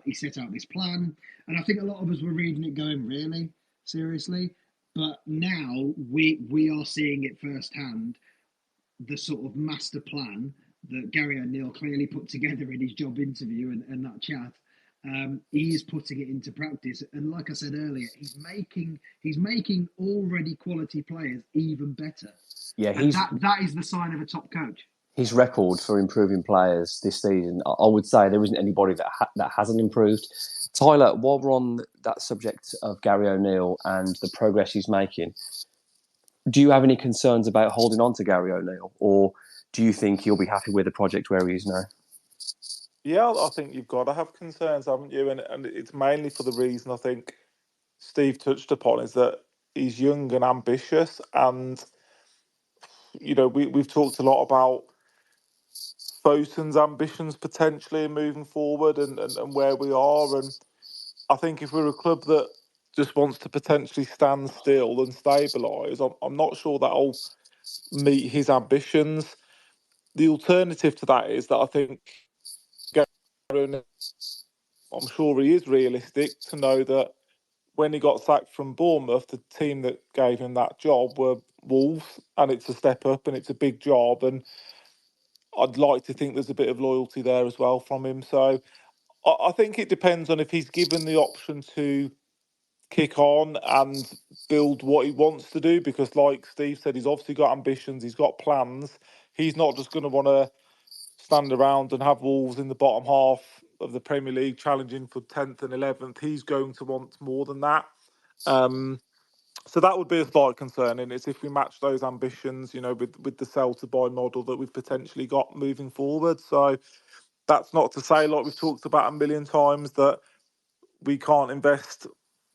He set out this plan. And I think a lot of us were reading it going, really? Seriously? But now we are seeing it firsthand, the sort of master plan that Gary O'Neill clearly put together in his job interview and that chat. He is putting it into practice, and like I said earlier, he's making already quality players even better. Yeah, that is the sign of a top coach. His record for improving players this season, I would say there isn't anybody that hasn't improved. Tyler, while we're on that subject of Gary O'Neill and the progress he's making, do you have any concerns about holding on to Gary O'Neill, or do you think he'll be happy with the project where he is now? Yeah, I think you've got to have concerns, haven't you? And it's mainly for the reason I think Steve touched upon, is that he's young and ambitious. And, we've talked a lot about Fosun's ambitions potentially moving forward and where we are. And I think if we're a club that just wants to potentially stand still and stabilise, I'm not sure that'll meet his ambitions. The alternative to that is that I think I'm sure he is realistic to know that when he got sacked from Bournemouth, the team that gave him that job were Wolves, and it's a step up and it's a big job. And I'd like to think there's a bit of loyalty there as well from him. So I think it depends on if he's given the option to kick on and build what he wants to do, because like Steve said, he's obviously got ambitions, he's got plans. He's not just going to want to stand around and have Wolves in the bottom half of the Premier League challenging for 10th and 11th. He's going to want more than that. So that would be a slight concern, and it's if we match those ambitions, with the sell to buy model that we've potentially got moving forward. So that's not to say, like we've talked about a million times, that we can't invest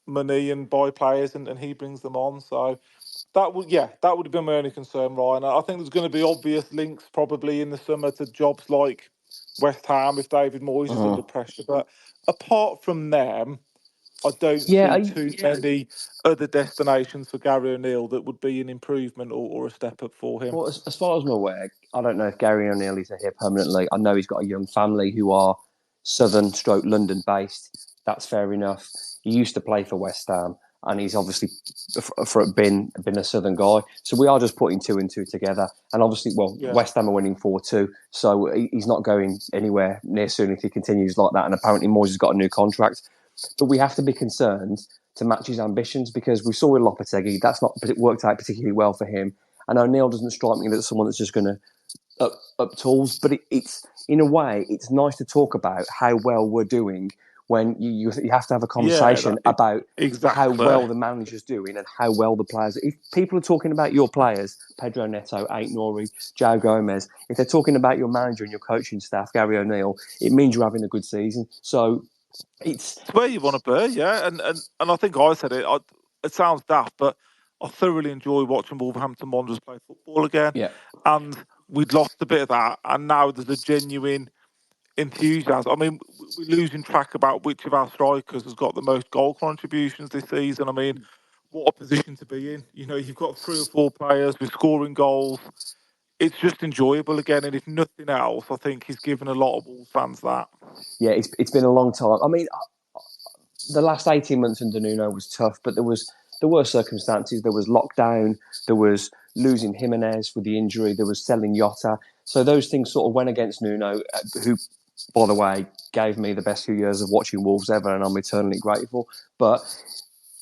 money and buy players and he brings them on. So that would have been my only concern, Ryan. I think there's going to be obvious links probably in the summer to jobs like West Ham if David Moyes is under pressure. But apart from them, I don't see too many other destinations for Gary O'Neill that would be an improvement or a step up for him. Well, as far as I'm aware, I don't know if Gary O'Neill is here permanently. I know he's got a young family who are Southern/London based. That's fair enough. He used to play for West Ham, and he's obviously been a Southern guy. So we are just putting two and two together. And obviously, West Ham are winning 4-2, so he's not going anywhere near soon if he continues like that. And apparently, Moyes has got a new contract. But we have to be concerned to match his ambitions, because we saw with Lopetegui, it worked out particularly well for him. And O'Neill doesn't strike me as someone that's just going to up tools. But it's in a way, it's nice to talk about how well we're doing when you have to have a conversation about how well the manager's doing and how well the players. If people are talking about your players, Pedro Neto, Ait-Nouri, João Gomez, if they're talking about your manager and your coaching staff, Gary O'Neill, it means you're having a good season. So it's where you want to be, yeah. And I think I said it. It sounds daft, but I thoroughly enjoy watching Wolverhampton Wanderers play football again. Yeah. And we'd lost a bit of that, and now there's a genuine enthusiasm. I mean, we're losing track about which of our strikers has got the most goal contributions this season. I mean, what a position to be in. You've got 3 or 4 players with scoring goals. It's just enjoyable again, and if nothing else, I think he's given a lot of Wolves fans that. Yeah, it's been a long time. I mean, the last 18 months under Nuno was tough, but there were circumstances. There was lockdown. There was losing Jimenez with the injury. There was selling Jota. So those things sort of went against Nuno, who, by the way, gave me the best few years of watching Wolves ever, and I'm eternally grateful. But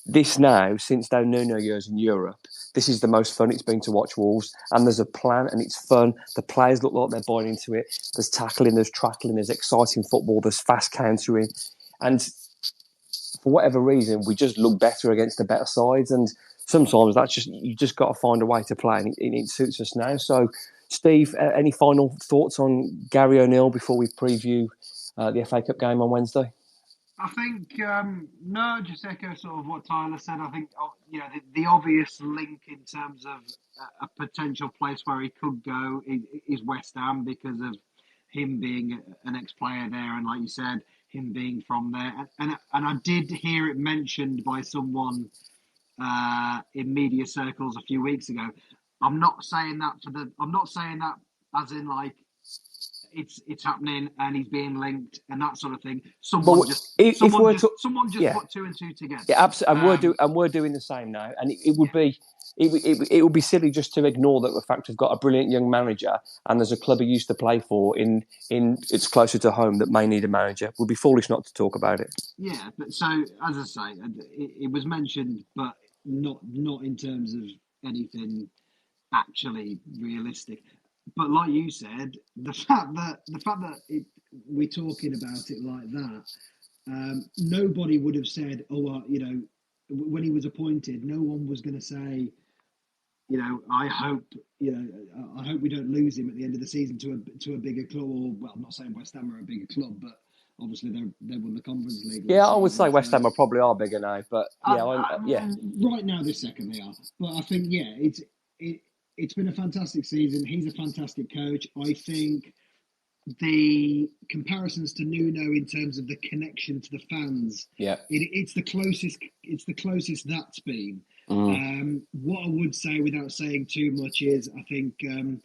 this now, since those Nuno years in Europe, this is the most fun it's been to watch Wolves. And there's a plan, and it's fun. The players look like they're buying into it. There's tackling, there's trackling, there's exciting football, there's fast countering. And for whatever reason, we just look better against the better sides. And sometimes you just got to find a way to play, and it suits us now. So, Steve, any final thoughts on Gary O'Neill before we preview the FA Cup game on Wednesday? I think no, just echo sort of what Tyler said. I think the obvious link in terms of a potential place where he could go is West Ham, because of him being an ex-player there, and like you said, him being from there. And I did hear it mentioned by someone in media circles a few weeks ago. I'm not saying that as in like it's happening and he's being linked and that sort of thing. Someone just put 2 and 2 together. Yeah, absolutely. And we're doing the same now. And it would be silly just to ignore that the fact we've got a brilliant young manager and there's a club he used to play for in it's closer to home that may need a manager. It would be foolish not to talk about it. Yeah, but so as I say, it was mentioned, but not in terms of anything actually realistic. But like you said, the fact that we're talking about it like that, nobody would have said, when he was appointed, no one was going to say, I hope, I hope we don't lose him at the end of the season to a bigger club. Or, well, I'm not saying West Ham are a bigger club, but obviously they won the Conference League. Yeah, I would say West Ham are probably are bigger now, but right now this second they are. But I think it's been a fantastic season. He's a fantastic coach. I think the comparisons to Nuno in terms of the connection to the fans, it's the closest that's been. What I would say, without saying too much, is I think Gary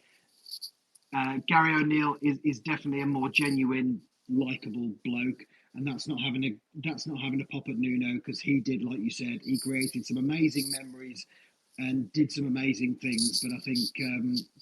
O'Neill is definitely a more genuine, likable bloke, and that's not having a pop at Nuno, because he did, like you said, he created some amazing memories and did some amazing things. But I think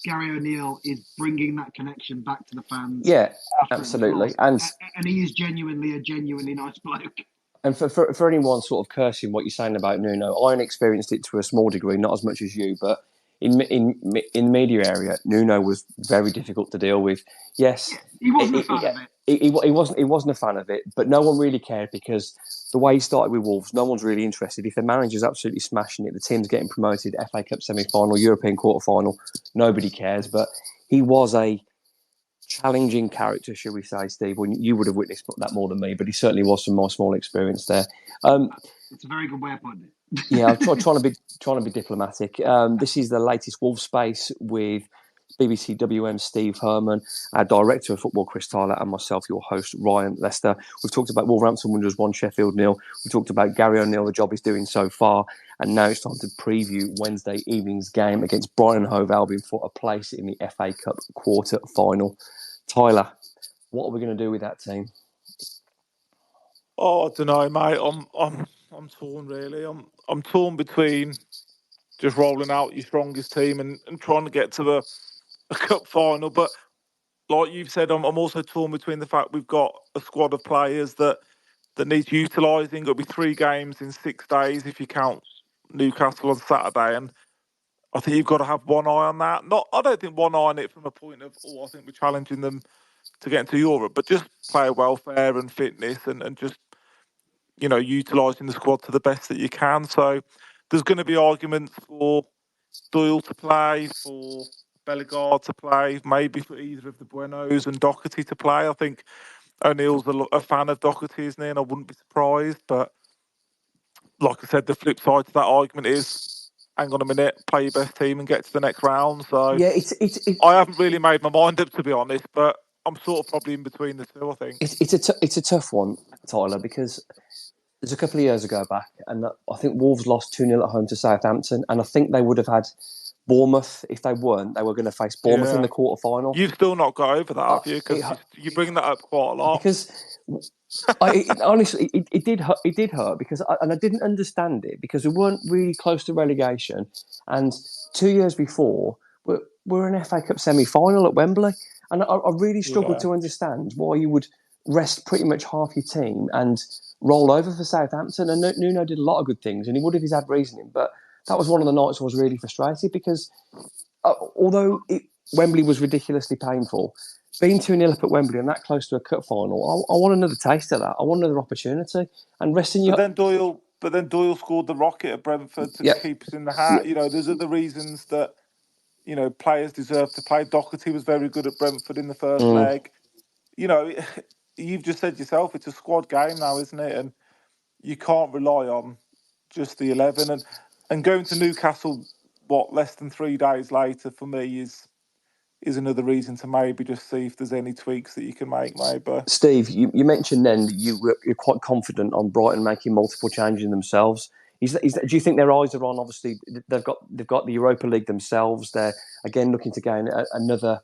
Gary O'Neill is bringing that connection back to the fans. Yeah, absolutely, and he is genuinely a genuinely nice bloke. And for anyone sort of cursing what you're saying about Nuno, I experienced it to a small degree, not as much as you, but in the media area, Nuno was very difficult to deal with. Yes, he wasn't a fan of it. He wasn't a fan of it, but no one really cared, because the way he started with Wolves, no one's really interested. If the manager's absolutely smashing it, the team's getting promoted, FA Cup semi-final, European quarter-final, nobody cares. But he was a challenging character, should we say, Steve? When you would have witnessed that more than me, but he certainly was from my small experience there. It's a very good way of putting it. Yeah, I'm trying to be diplomatic. This is the latest Wolf Space with BBC WM Steve Herman, our director of football Chris Tyler, and myself, your host Ryan Lester. We've talked about Wolverhampton Wanderers 1, Sheffield 0. We've talked about Gary O'Neill, the job he's doing so far, and now it's time to preview Wednesday evening's game against Brighton and Hove Albion for a place in the FA Cup quarter final. Tyler, what are we going to do with that team? Oh, I don't know, mate. I'm torn, really. I'm torn between just rolling out your strongest team and trying to get to a cup final. But like you've said, I'm also torn between the fact we've got a squad of players that needs utilising. It'll be 3 games in 6 days if you count Newcastle on Saturday, and I think you've got to have one eye on that. I don't think one eye on it from a point of, I think we're challenging them to get into Europe, but just player welfare and fitness and just, utilising the squad to the best that you can. So there's going to be arguments for Doyle to play, for Bellegarde to play, maybe for either of the Buenos and Doherty to play. I think O'Neill's a fan of Doherty, isn't he? And I wouldn't be surprised. But like I said, the flip side to that argument is, hang on a minute, play your best team and get to the next round. So yeah, I haven't really made my mind up, to be honest, but I'm sort of probably in between the two, I think. It's a tough one, Tyler, because there's a couple of years ago back, and I think Wolves lost 2-0 at home to Southampton, and I think they would have had Bournemouth. If they weren't, they were going to face Bournemouth in the quarter-final. You've still not got over that, have you? Because you bring that up quite a lot. Because honestly, it did hurt. It did hurt because I didn't understand it, because we weren't really close to relegation, and 2 years before we're an FA Cup semi-final at Wembley, and I really struggled to understand why you would rest pretty much half your team and roll over for Southampton. And Nuno did a lot of good things, and he would have his had reasoning, but that was one of the nights I was really frustrated, because although Wembley was ridiculously painful, being 2-0 up at Wembley and that close to a cup final, I want another taste of that. I want another opportunity. And resting your... But then Doyle scored the rocket at Brentford to keep us in the hat. There's other reasons that, players deserve to play. Doherty was very good at Brentford in the first leg. You've just said yourself, it's a squad game now, isn't it? And you can't rely on just the 11. And going to Newcastle, less than 3 days later, for me, is another reason to maybe just see if there's any tweaks that you can make, maybe. Steve, you mentioned then that you're quite confident on Brighton making multiple changes themselves. Do you think their eyes are on? Obviously, they've got the Europa League themselves. They're again looking to gain another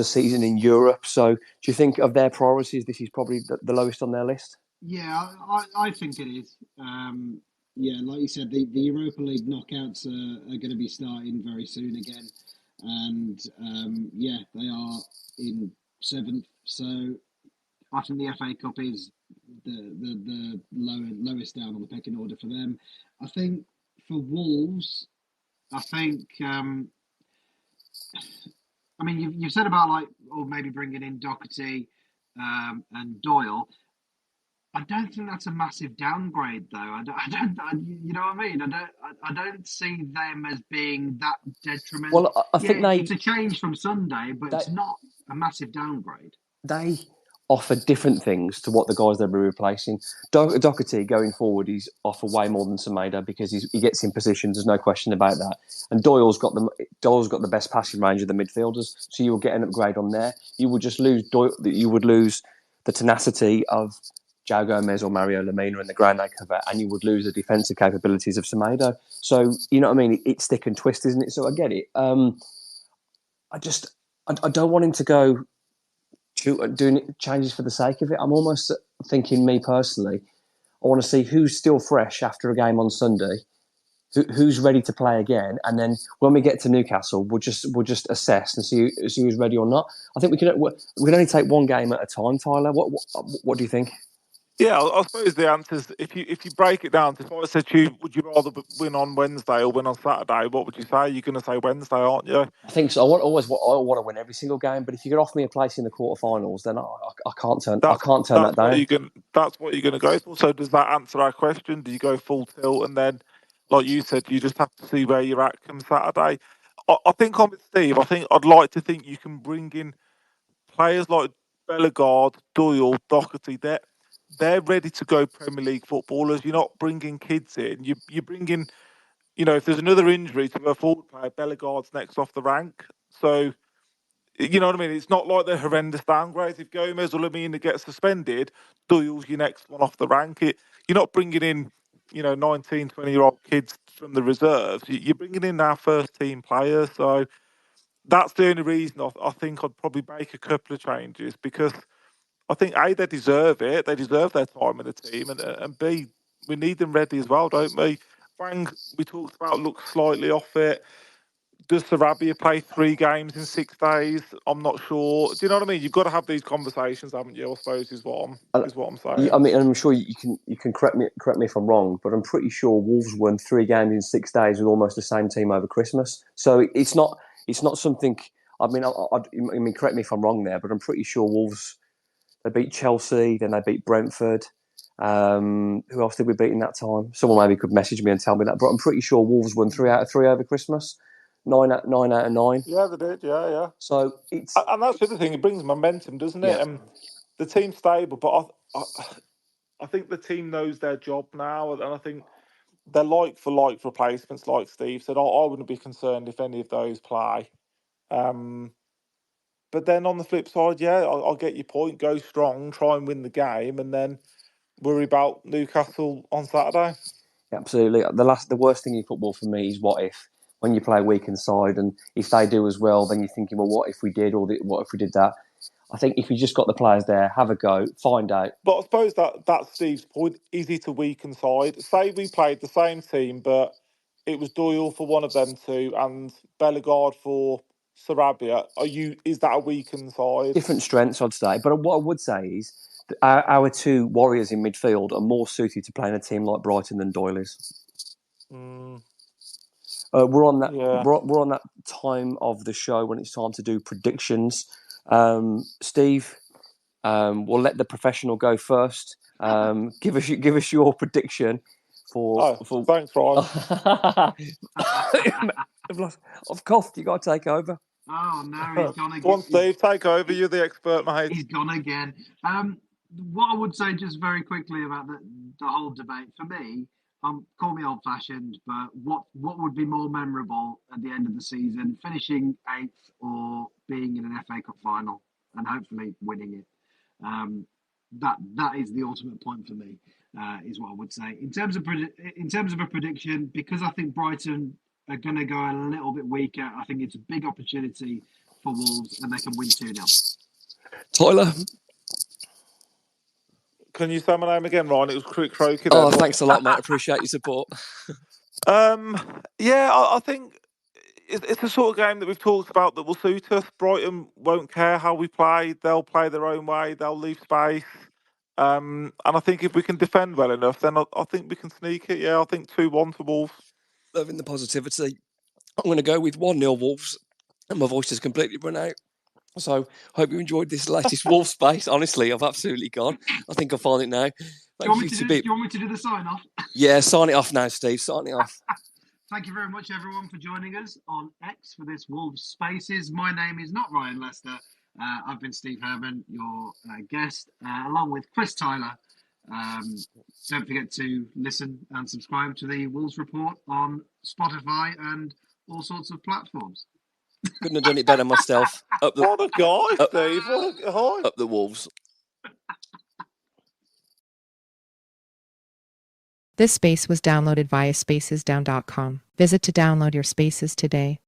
season in Europe. So, do you think of their priorities, this is probably the lowest on their list? Yeah, I think it is. Like you said, the Europa League knockouts are going to be starting very soon again. And they are in 7th. So I think the FA Cup is the lowest down on the pecking order for them. I think for Wolves, you've said about maybe bringing in Doherty and Doyle. I don't think that's a massive downgrade, though. You know what I mean? I don't see them as being that detrimental. Well, I think it's a change from Sunday, but it's not a massive downgrade. They offer different things to what the guys they'll be replacing. Doherty going forward, he's offer way more than Semedo because he gets in positions. There's no question about that. And Doyle's got the best passing range of the midfielders, so you will get an upgrade on there. You would just lose you would lose the tenacity of João Gomez or Mario Lemina in the ground they cover, and you would lose the defensive capabilities of Semedo. So you know what I mean? It's stick and twist, isn't it? So I get it. I don't want him to go doing changes for the sake of it. I'm almost thinking, me personally, I want to see who's still fresh after a game on Sunday, who's ready to play again, and then when we get to Newcastle, we'll just assess and see who's ready or not. I think we can only take one game at a time. Tyler, what do you think? Yeah, I suppose the answer is if you break it down to, if I said to you, would you rather win on Wednesday or win on Saturday? What would you say? You're going to say Wednesday, aren't you? I think so. I want to win every single game, but if you could offer me a place in the quarterfinals, then I can't turn that down. That's what you're going to go for. So does that answer our question? Do you go full tilt and then, like you said, you just have to see where you're at come Saturday? I think I'm with Steve. I think I'd like to think you can bring in players like Bellegarde, Doyle, Doherty. They're ready to go Premier League footballers. You're not bringing kids in. You bring in, if there's another injury to a forward player, Bellegarde's next off the rank. So, you know what I mean? It's not like they're horrendous downgrades. If Gomez or Lemina gets suspended, Doyle's your next one off the rank. You're not bringing in, 19, 20-year-old kids from the reserves. You're bringing in our first team players. So that's the only reason I think I'd probably make a couple of changes, because I think A, they deserve it. They deserve their time in the team, and B, we need them ready as well, don't we? Wang, we talked about, looks slightly off it. Does Sarabia play 3 games in 6 days? I'm not sure. Do you know what I mean? You've got to have these conversations, haven't you? I suppose is what I'm saying. I mean, I'm sure you can correct me if I'm wrong, but I'm pretty sure Wolves won 3 games in 6 days with almost the same team over Christmas. So it's not something. I mean, correct me if I'm wrong there, but I'm pretty sure Wolves, they beat Chelsea, then they beat Brentford. Who else did we beat in that time? Someone maybe could message me and tell me that, but I'm pretty sure Wolves won 3 out of 3 over Christmas. 9 out of 9. Yeah, they did. Yeah. So it's, and that's the other thing. It brings momentum, doesn't it? Yeah. The team's stable, but I think the team knows their job now, and I think they're like for like replacements. Like Steve said, I wouldn't be concerned if any of those play. But then on the flip side, yeah, I'll get your point. Go strong, try and win the game, and then worry about Newcastle on Saturday. Absolutely. The worst thing in football for me is what if. When you play a weakened side, and if they do as well, then you're thinking, well, what if we did, or what if we did that? I think if you just got the players there, have a go, find out. But I suppose that's Steve's point. Is it a weakened side? Say we played the same team, but it was Doyle for one of them two and Bellegarde for Sarabia. Is that a weakened side? Different strengths, I'd say. But what I would say is that our 2 warriors in midfield are more suited to playing a team like Brighton than Doyle is. We're on that. Yeah. We're on that time of the show when it's time to do predictions. Steve, we'll let the professional go first. Give us your prediction for. Thanks, Ryan. I've coughed. You got to take over. Oh no, he's gone again. Go on, Steve, take over. You're the expert, mate. He's gone again. What I would say just very quickly about the whole debate, for me, call me old-fashioned, but what would be more memorable at the end of the season, finishing 8th or being in an FA Cup final and hopefully winning it? That is the ultimate point for me, is what I would say. In terms of a prediction, because I think Brighton are going to go a little bit weaker, I think it's a big opportunity for Wolves and they can win 2-0. Tyler? Can you say my name again, Ryan? It was quick croaky. Oh, thanks a lot, mate. Appreciate your support. Yeah, I think it's the sort of game that we've talked about that will suit us. Brighton won't care how we play. They'll play their own way. They'll leave space. And I think if we can defend well enough, then I think we can sneak it. Yeah, I think 2-1 to Wolves. Loving the positivity. I'm going to go with 1-0 Wolves. And my voice has completely run out. So, hope you enjoyed this latest Wolf space. Honestly, I've absolutely gone. I think I'll find it now. Do you want me to do the sign off? Yeah, sign it off now, Steve. Sign it off. Thank you very much, everyone, for joining us on X for this Wolves Spaces. My name is not Ryan Lester. I've been Steve Herman, your guest, along with Chris Tyler. Don't forget to listen and subscribe to the Wolves Report on Spotify and all sorts of platforms. Couldn't have done it better myself. What a guy, Steve. What a guy. Up the Wolves. This space was downloaded via spacesdown.com. Visit to download your spaces today.